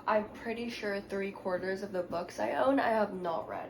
I'm pretty sure 3/4 of the books I own I have not read.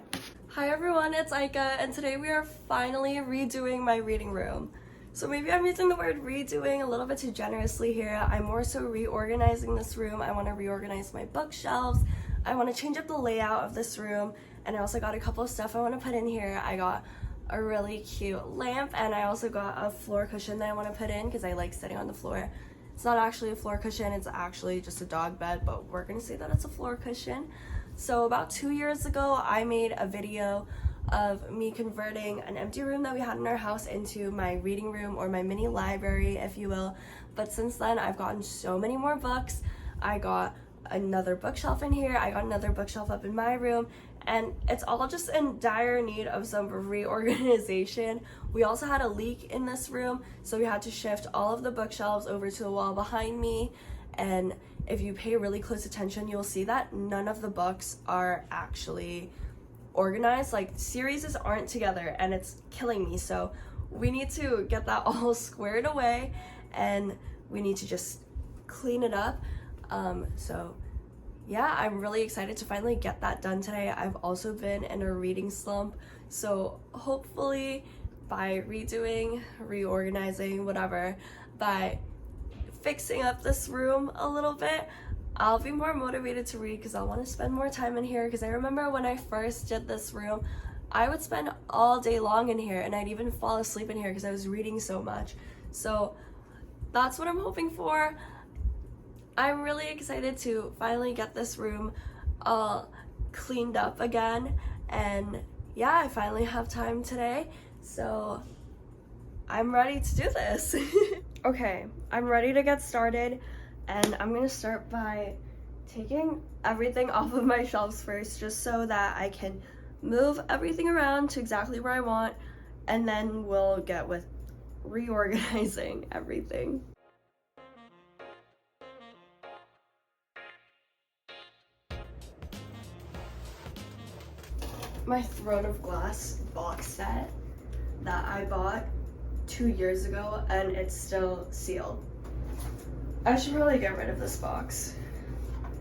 Hi everyone, it's Aika, and today we are finally redoing my reading room. So maybe I'm using the word redoing a little bit too generously here. I'm more so reorganizing this room. I want to reorganize my bookshelves. I want to change up the layout of this room, and I also got a couple of stuff I want to put in here. I got a really cute lamp, and I also got a floor cushion that I want to put in because I like sitting on the floor. It's not actually a floor cushion, it's actually just a dog bed, but we're gonna say that it's a floor cushion. So about 2 years ago, I made a video of me converting an empty room that we had in our house into my reading room, or my mini library, if you will. But since then, I've gotten so many more books. I got another bookshelf in here, I got another bookshelf up in my room, and it's all just in dire need of some reorganization. We also had a leak in this room, so we had to shift all of the bookshelves over to the wall behind me. And if you pay really close attention, you'll see that none of the books are actually organized. Like, series aren't together, and it's killing me. So we need to get that all squared away, and we need to just clean it up. So yeah, I'm really excited to finally get that done today. I've also been in a reading slump, so hopefully by redoing, reorganizing, whatever, by fixing up this room a little bit, I'll be more motivated to read because I want to spend more time in here. Because I remember when I first did this room, I would spend all day long in here, and I'd even fall asleep in here because I was reading so much. So that's what I'm hoping for. I'm really excited to finally get this room all cleaned up again, and yeah, I finally have time today, so I'm ready to do this. Okay, I'm ready to get started, and I'm gonna start by taking everything off of my shelves first, just so that I can move everything around to exactly where I want, and then we'll get with reorganizing everything. My Throne of Glass box set that I bought 2 years ago, and it's still sealed. I should probably get rid of this box.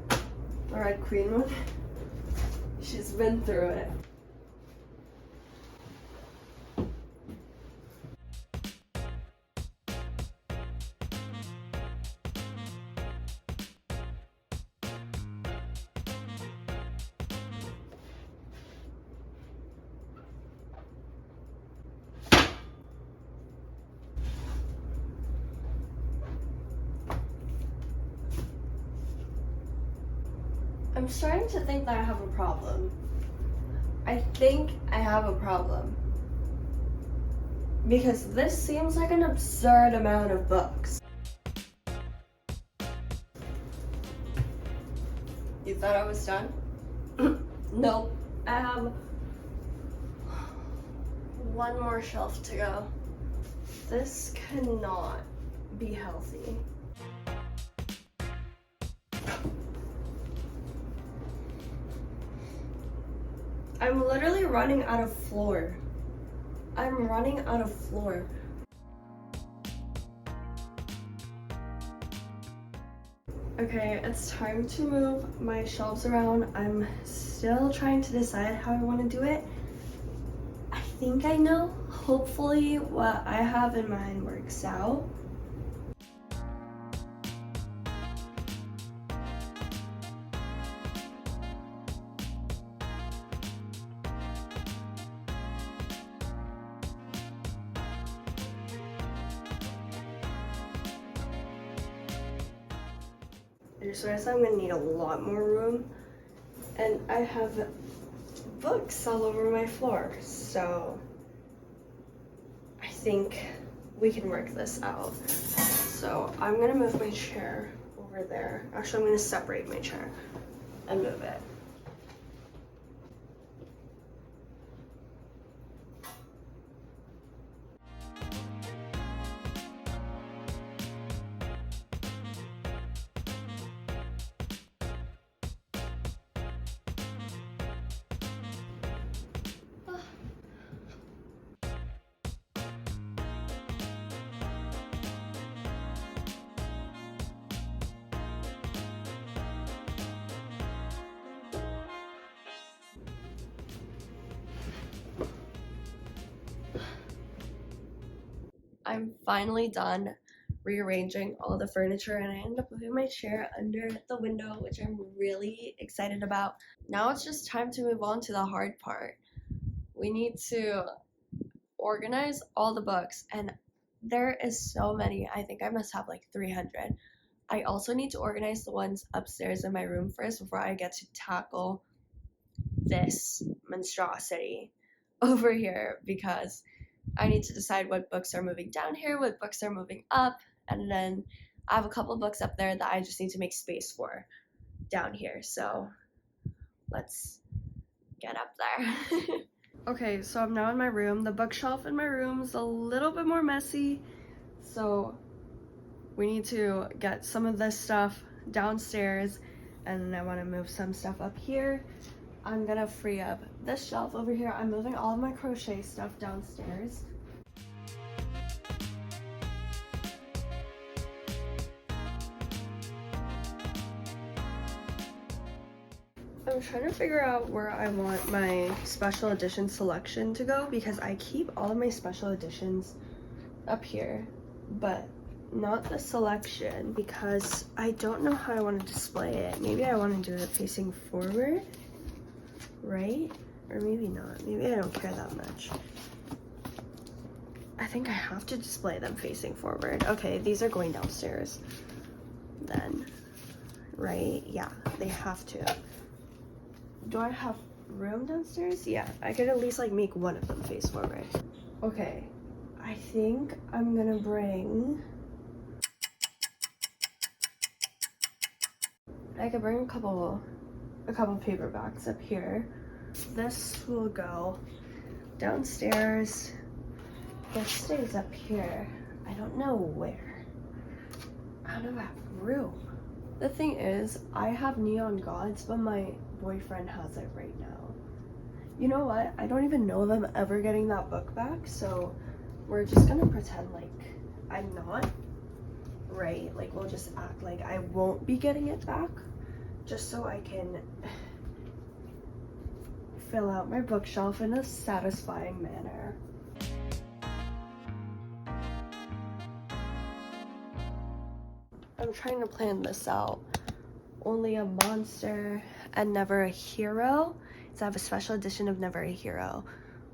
The Red Queen one. She's been through it. I'm starting to think that I have a problem. I think I have a problem. Because this seems like an absurd amount of books. You thought I was done? Nope. I have one more shelf to go. This cannot be healthy. I'm literally running out of floor. I'm running out of floor. Okay, it's time to move my shelves around. I'm still trying to decide how I want to do it. I think I know. Hopefully what I have in mind works out. I just realized I'm gonna need a lot more room, and I have books all over my floor, so I think we can work this out. So I'm gonna move my chair over there. Actually, I'm gonna separate my chair and move it. finally done rearranging all the furniture, and I ended up moving my chair under the window, which I'm really excited about. Now it's just time to move on to the hard part. We need to organize all the books, and there is so many. I think I must have like 300. I also need to organize the ones upstairs in my room first before I get to tackle this monstrosity over here, because I need to decide what books are moving down here, what books are moving up, and then I have a couple of books up there that I just need to make space for down here. So let's get up there. Okay, so I'm now in my room. The bookshelf in my room is a little bit more messy, so we need to get some of this stuff downstairs, and I want to move some stuff up here. I'm gonna free up this shelf over here. I'm moving all of my crochet stuff downstairs. I'm trying to figure out where I want my special edition selection to go, because I keep all of my special editions up here, but not the selection, because I don't know how I want to display it. Maybe I want to do it facing forward, right? Or maybe not. Maybe I don't care that much. I think I have to display them facing forward. Okay, these are going downstairs then, right? Yeah, they have to. Do I have room downstairs? Yeah, I could at least like make one of them face forward. Okay, I think I'm gonna bring, I could bring a couple paperbacks up here. This will go downstairs. This stays up here. I don't know where. I don't have room. The thing is, I have Neon Gods, but my boyfriend has it right now. You know what? I don't even know if I'm ever getting that book back, so we're just gonna pretend like I'm not, right? Like, we'll just act like I won't be getting it back, just so I can fill out my bookshelf in a satisfying manner. I'm trying to plan this out. Only a Monster and Never a Hero. So I have a special edition of Never a Hero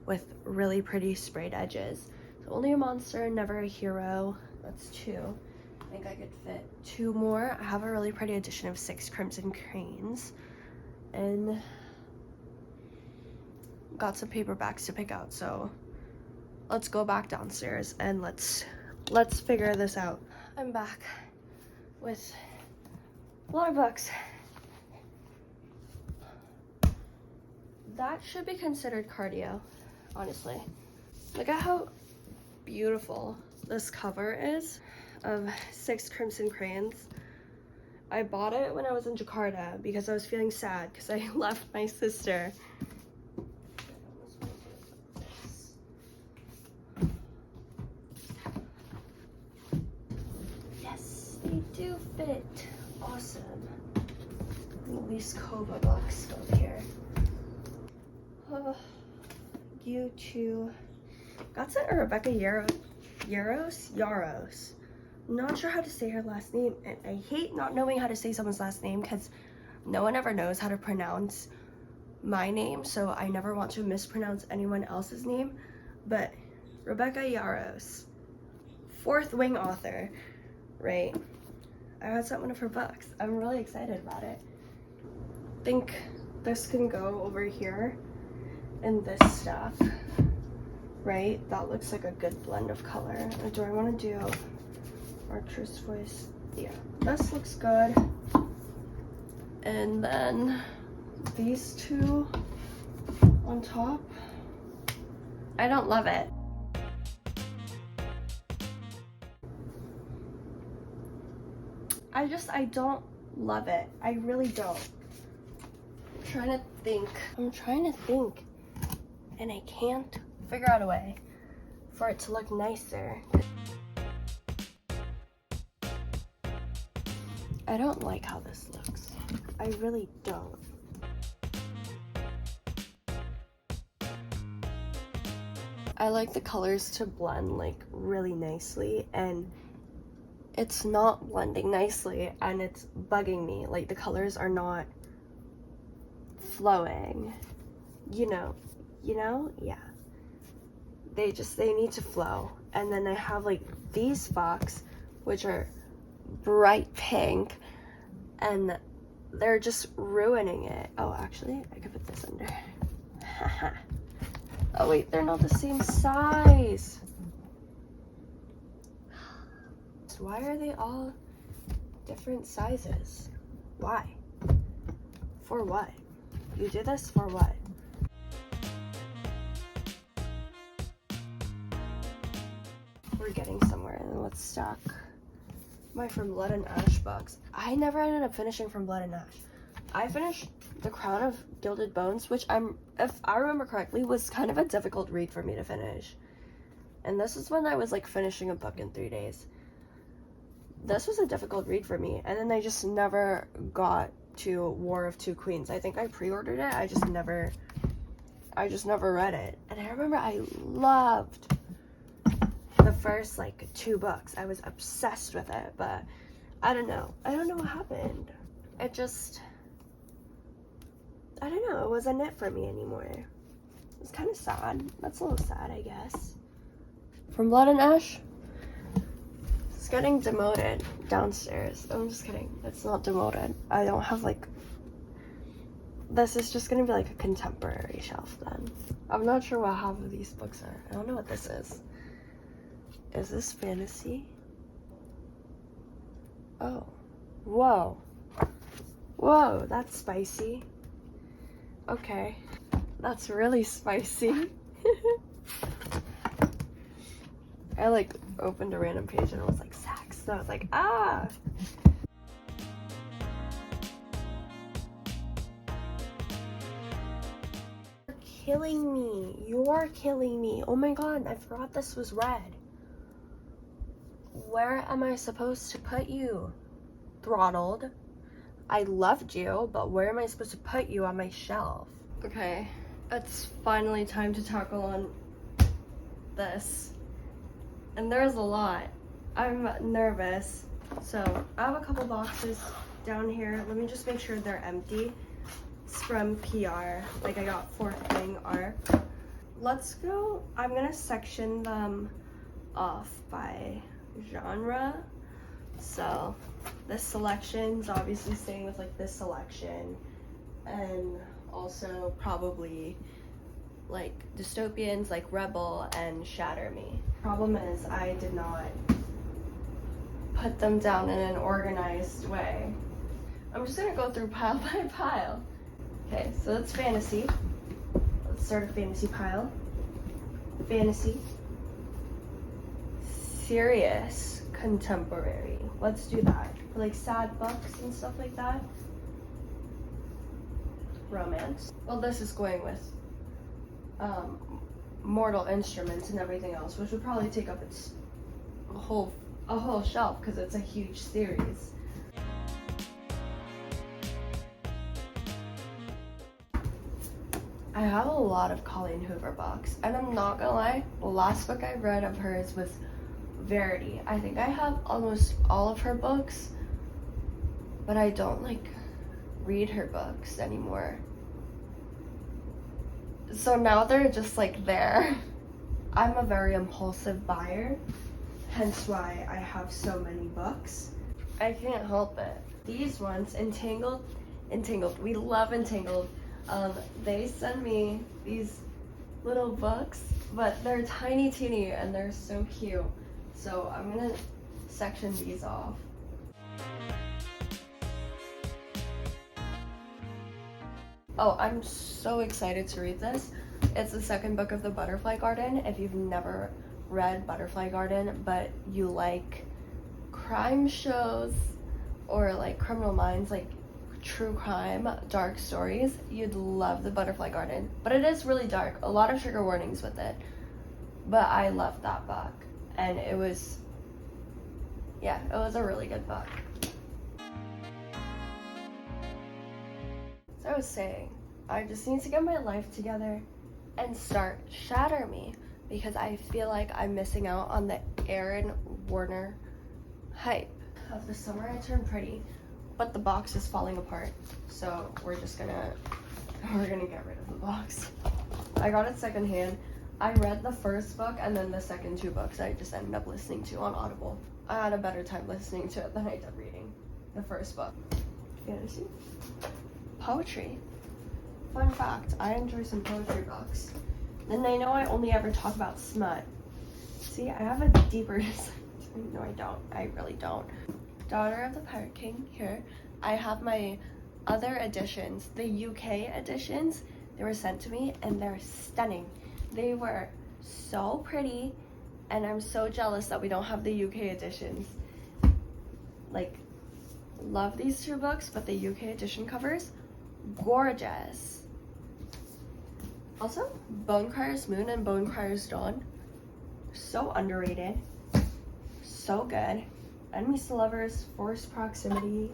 with really pretty sprayed edges. So Only a Monster and Never a Hero. That's 2. I think I could fit 2 more. I have a really pretty edition of 6 Crimson Cranes. And got some paperbacks to pick out. So let's go back downstairs and let's figure this out. I'm back with a lot of books. That should be considered cardio, honestly. Look at how beautiful this cover is of 6 Crimson Cranes. I bought it when I was in Jakarta because I was feeling sad because I left my sister. Yes, they do fit. Awesome. These Kova books over here. Oh, you too. Got sent a Rebecca Yaros. Not sure how to say her last name, and I hate not knowing how to say someone's last name because no one ever knows how to pronounce my name, so I never want to mispronounce anyone else's name. But Rebecca Yaros, 4th wing author, right? I got sent one of her books. I'm really excited about it. I think this can go over here in this stuff, right? That looks like a good blend of color. Or do I want to do Archer's Voice? Yeah, this looks good. And then these 2 on top. I don't love it. I don't love it. I really don't. I'm trying to think, and I can't figure out a way for it to look nicer. I don't like how this looks. I really don't. I like the colors to blend like really nicely, and it's not blending nicely and it's bugging me. Like the colors are not flowing, you know, yeah. They need to flow. And then I have like these books, which are bright pink, and they're just ruining it. Oh, actually, I could put this under. Oh wait, they're not the same size. So why are they all different sizes? Why? For what? You do this for what? We're getting somewhere, and what's stuck? My From Blood and Ash books. I never ended up finishing From Blood and Ash. I finished The Crown of Gilded Bones, which if I remember correctly, was kind of a difficult read for me to finish. And this is when I was like finishing a book in 3 days. This was a difficult read for me, and then I just never got to War of Two Queens. I think I pre-ordered it. I just never read it. And I remember I loved the first like 2 books. I was obsessed with it, but I don't know what happened. It just, I don't know, it wasn't it for me anymore. It was kind of sad. That's a little sad, I guess. From Blood and Ash, it's getting demoted downstairs. I'm just kidding, it's not demoted. I don't have like, this is just gonna be like a contemporary shelf then. I'm not sure what half of these books are. I don't know what this is. Is this fantasy? Oh, whoa. Whoa, that's spicy. Okay, that's really spicy. I like opened a random page and it was like sex. So I was like, ah. You're killing me. You're killing me. Oh my god, I forgot this was red. Where am I supposed to put you? Throttled. I loved you, but where am I supposed to put you on my shelf? Okay, it's finally time to tackle on this. And there's a lot. I'm nervous. So I have a couple boxes down here. Let me just make sure they're empty. It's from PR. Like I got 4th Wing art. Let's go. I'm gonna section them off by genre. So this selection's obviously staying with like this selection, and also probably like dystopians like Rebel and Shatter Me. Problem is I did not put them down in an organized way. I'm just gonna go through pile by pile. Okay, so that's fantasy. Let's start a fantasy pile. Fantasy. Serious contemporary. Let's do that. For like sad books and stuff like that. Romance. Well, this is going with Mortal Instruments and everything else, which would probably take up a whole shelf because it's a huge series. I have a lot of Colleen Hoover books, and I'm not gonna lie, the last book I read of hers was Verity. I think I have almost all of her books, but I don't like read her books anymore. So now they're just like there. I'm a very impulsive buyer, hence why I have so many books. I can't help it. These ones, Entangled, we love Entangled. They send me these little books, but they're tiny teeny and they're so cute. So I'm gonna section these off. Oh, I'm so excited to read this. It's the second book of the Butterfly Garden. If you've never read Butterfly Garden, but you like crime shows or like Criminal Minds, like true crime, dark stories, you'd love the Butterfly Garden. But it is really dark, a lot of trigger warnings with it. But I loved that book. And it was a really good book. So I was saying, I just need to get my life together and start Shatter Me. because I feel like I'm missing out on the Aaron Warner hype of The Summer I Turned Pretty, but the box is falling apart, so we're gonna get rid of the box. I got it secondhand. I read the first book and then the second 2 books I just ended up listening to on Audible. I had a better time listening to it than I did reading the first book. Fantasy. Poetry. Fun fact, I enjoy some poetry books. And I know I only ever talk about smut. See, I have a deeper... No, I don't. I really don't. Daughter of the Pirate King, here. I have my other editions, the UK editions. They were sent to me and they're stunning. They were so pretty and I'm so jealous that we don't have the UK editions. Like, love these 2 books, but the UK edition covers, gorgeous. Also, Bonecryer's Moon and Bonecryer's Dawn, so underrated, so good. Enemies to lovers, forced proximity,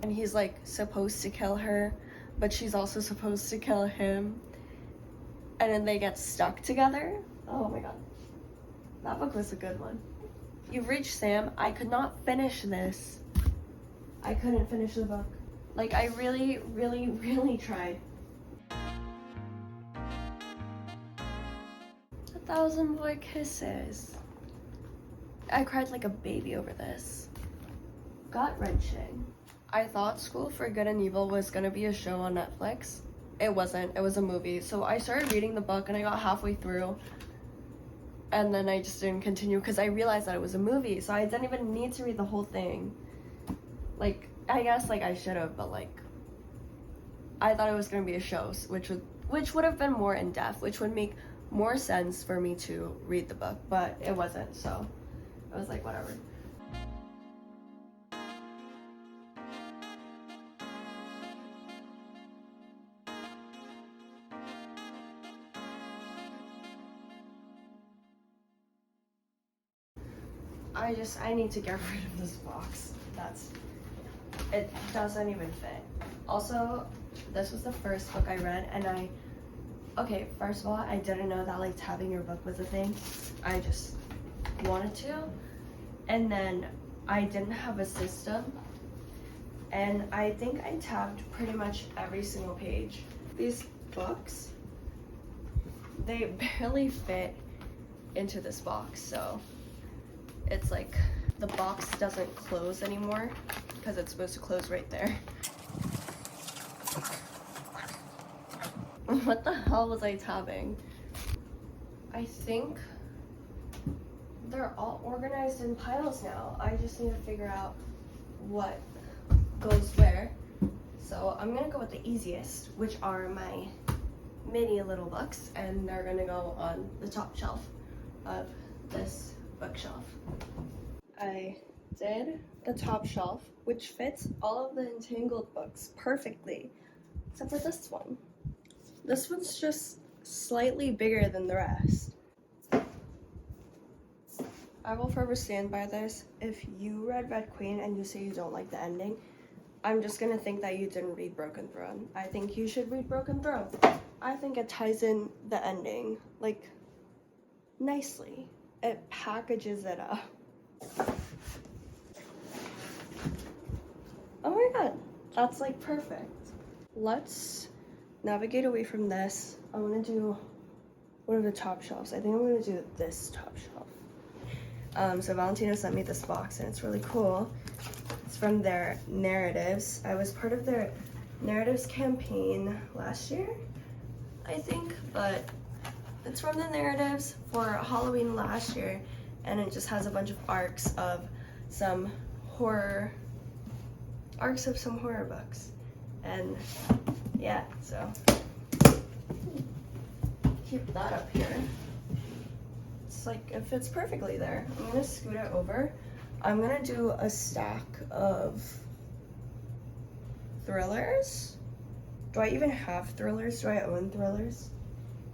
and he's like supposed to kill her, but she's also supposed to kill him, and then they get stuck together. Oh my god, that book was a good one. You've Reached Sam. I could not finish this. I couldn't finish the book. Like, I really, really, really tried. 1,000 Boy Kisses. I cried like a baby over this. Gut-wrenching. I thought School for Good and Evil was gonna be a show on Netflix. It wasn't. It was a movie. So I started reading the book and I got halfway through. And then I just didn't continue because I realized that it was a movie. So I didn't even need to read the whole thing. Like, I guess like I should have, but like, I thought it was gonna be a show, which would have been more in depth, which would make more sense for me to read the book, but it wasn't. So I was like, whatever. I need to get rid of this box. It doesn't even fit. Also, this was the first book I read, and okay, first of all, I didn't know that like tabbing your book was a thing. I just wanted to, and then I didn't have a system, and I think I tabbed pretty much every single page. These books, they barely fit into this box, so it's like the box doesn't close anymore because it's supposed to close right there. What the hell was I tabbing? I think they're all organized in piles now. I just need to figure out what goes where. So I'm gonna go with the easiest, which are my mini little books, and they're gonna go on the top shelf of this bookshelf. I did the top shelf, which fits all of the Entangled books perfectly, except for this one. This one's just slightly bigger than the rest. I will forever stand by this. If you read Red Queen and you say you don't like the ending, I'm just gonna think that you didn't read Broken Throne. I think you should read Broken Throne. I think it ties in the ending, like, nicely. It packages it up. Oh my god, that's like perfect. Let's navigate away from this. I want to do one of the top shelves. I think I'm going to do this top shelf. So Valentina sent me this box and it's really cool. It's from their narratives. I was part of their narratives campaign last year, I think, but it's from the narratives for Halloween last year, and it just has a bunch of arcs of some horror books. And yeah, so keep that up here. It's like, it fits perfectly there. I'm gonna scoot it over. I'm gonna do a stack of thrillers. Do I even have thrillers? Do I own thrillers?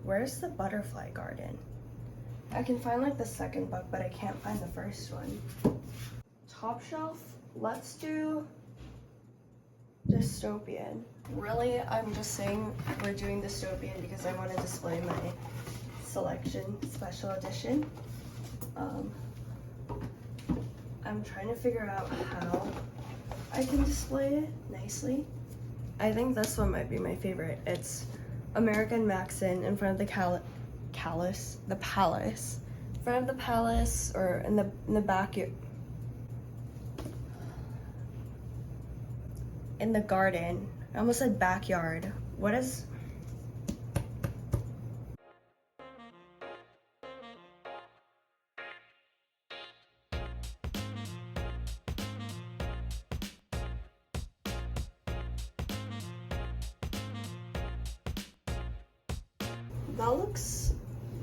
Where's the Butterfly Garden? I can find like the second book, but I can't find the first one. Top shelf, let's do dystopian. Really, I'm just saying we're doing dystopian because I want to display my selection special edition. I'm trying to figure out how I can display it nicely. I think this one might be my favorite. It's American Maxon in front of the palace. In front of the palace, or in the backyard. In the garden. I almost said backyard. What is... That looks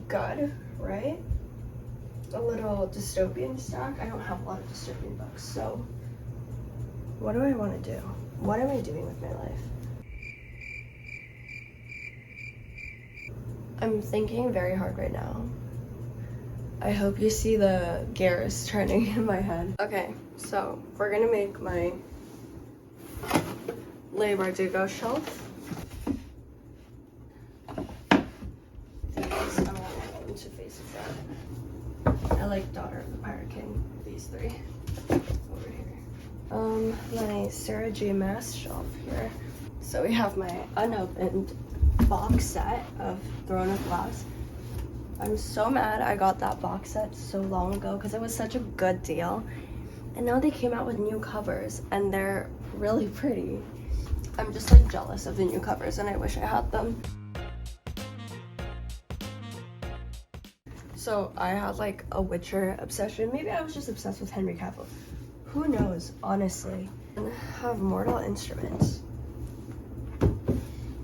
good, right? A little dystopian stack. I don't have a lot of dystopian books, so what do I want to do? What am I doing with my life? I'm thinking very hard right now. I hope you see the gears turning in my head. Okay, so we're gonna make my Le Bardugo shelf. To face that. I like Daughter of the Pirate King. These three over here. My Sarah J. Maas shelf here. So we have my unopened box set of Throne of Glass. I'm so mad I got that box set so long ago because it was such a good deal. And now they came out with new covers and they're really pretty. I'm just like jealous of the new covers and I wish I had them. So I had like a Witcher obsession. Maybe I was just obsessed with Henry Cavill. Who knows, honestly. And have Mortal Instruments,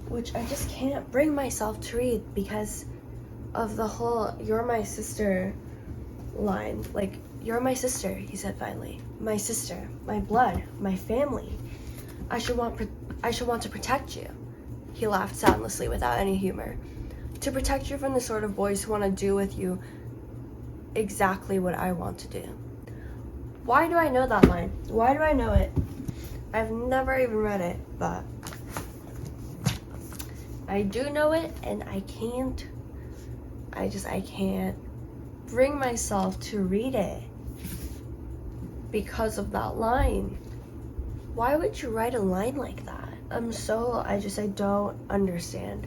which I just can't bring myself to read because of the whole "you're my sister" line. Like, you're my sister, he said finally. My sister, my blood, my family. I should want to protect you. He laughed soundlessly without any humor. To protect you from the sort of boys who want to do with you exactly what I want to do. Why do I know that line? Why do I know it? I've never even read it, but I do know it, and I can't bring myself to read it because of that line. Why would you write a line like that? I don't understand.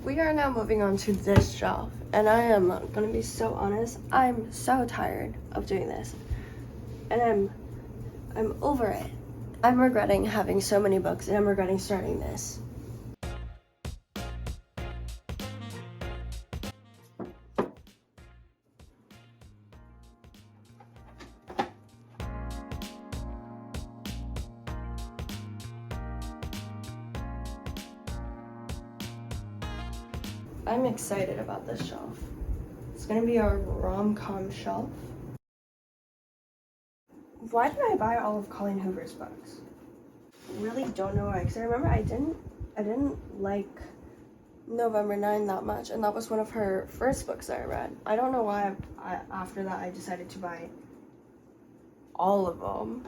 We are now moving on to this shelf, and I am gonna be so honest, I'm so tired of doing this, and I'm over it. I'm regretting having so many books, and I'm regretting starting this. I'm excited about this shelf. It's gonna be our rom-com shelf. Why did I buy all of Colleen Hoover's books? Really don't know why, because I remember I didn't like November 9 that much, and that was one of her first books that I read. I don't know why after that I decided to buy all of them.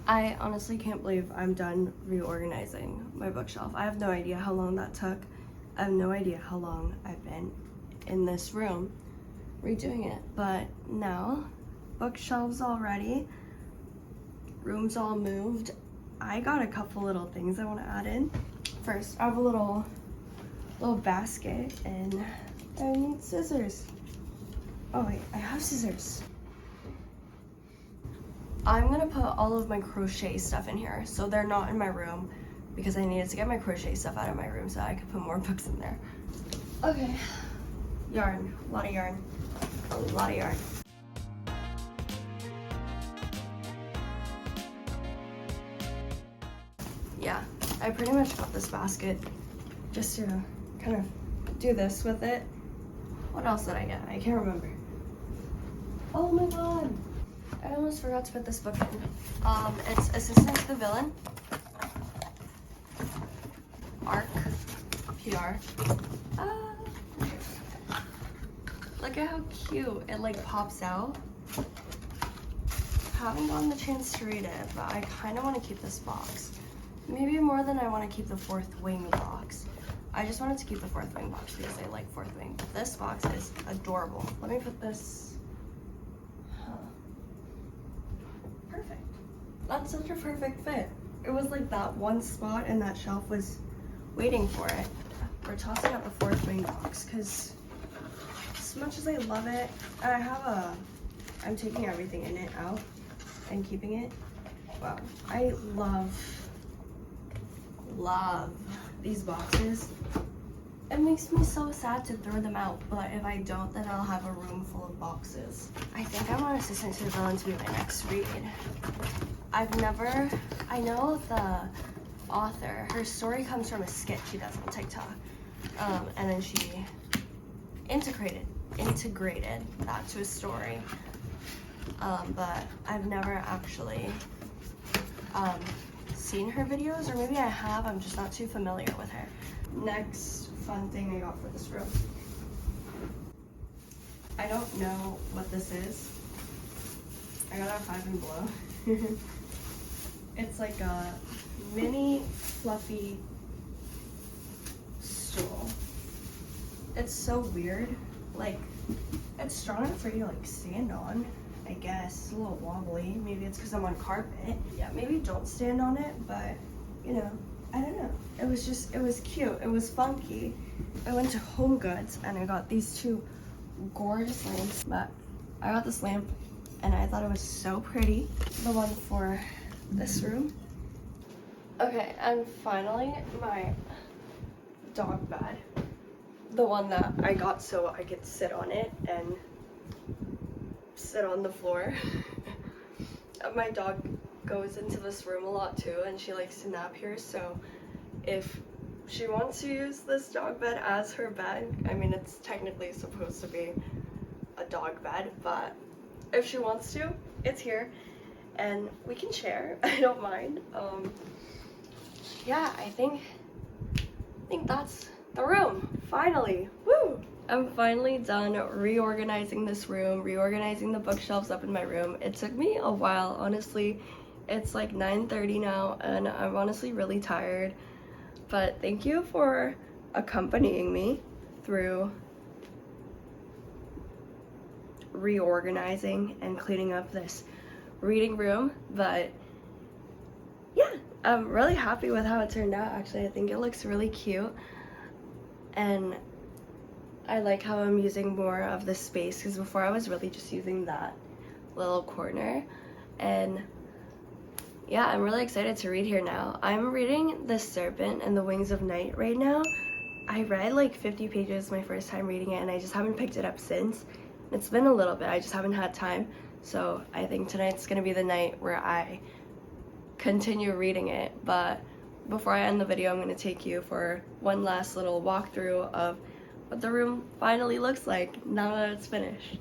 I honestly can't believe I'm done reorganizing my bookshelf. I have no idea how long that took. I have no idea how long I've been in this room redoing it. But now, bookshelves all ready, room's all moved. I got a couple little things I want to add in. First, I have a little basket, and I need scissors. Oh wait, I have scissors. I'm gonna put all of my crochet stuff in here, so they're not in my room, because I needed to get my crochet stuff out of my room so I could put more books in there. Okay, yarn, a lot of yarn, a lot of yarn. Yeah, I pretty much got this basket just to kind of do this with it. What else did I get? I can't remember. Oh my god! I almost forgot to put this book in. It's Assistant to the Villain. ARC. PR. at how cute it like pops out. Haven't gotten the chance to read it, but I kind of want to keep this box. Maybe more than I want to keep the Fourth Wing box. I just wanted to keep the Fourth Wing box because I like Fourth Wing. But this box is adorable. Let me put this. Perfect. That's such a perfect fit. It was like that one spot and that shelf was waiting for it. We're tossing out the Fourth Wing box because as much as I love it, and I'm taking everything in it out and keeping it. Wow, I love these boxes. It makes me so sad to throw them out, but if I don't, then I'll have a room full of boxes. I think I want Assistant to the Villain to be my next read. I know the author, her story comes from a skit she does on TikTok. And then she integrated that to a story. But I've never actually seen her videos, or maybe I have, I'm just not too familiar with her. Next fun thing I got for this room. I don't know what this is. I got a 5 and Below. It's like a mini fluffy stool. It's so weird. Like, it's strong enough for you to like stand on, I guess. It's a little wobbly. Maybe it's because I'm on carpet. Yeah, maybe don't stand on it, but you know, I don't know. It was cute. It was funky. I went to Home Goods and I got these two gorgeous lamps. But I got this lamp and I thought it was so pretty. The one for this room. Okay, and finally my dog bed. The one that I got so I could sit on it and sit on the floor. My dog goes into this room a lot too, and she likes to nap here, so if she wants to use this dog bed as her bed, I mean it's technically supposed to be a dog bed, but if she wants to, it's here and we can share. I don't mind. Yeah, I think that's the room. Finally, woo! I'm finally done reorganizing this room, reorganizing the bookshelves up in my room. It took me a while, honestly. It's like 9:30 now and I'm honestly really tired. But thank you for accompanying me through reorganizing and cleaning up this reading room. But yeah, I'm really happy with how it turned out actually. I think it looks really cute. And I like how I'm using more of the space because before I was really just using that little corner. And yeah, I'm really excited to read here now. I'm reading The Serpent and the Wings of Night right now. I read like 50 pages my first time reading it and I just haven't picked it up since. It's been a little bit, I just haven't had time. So I think tonight's gonna be the night where I continue reading it. But before I end the video, I'm gonna take you for one last little walkthrough of what the room finally looks like now that it's finished.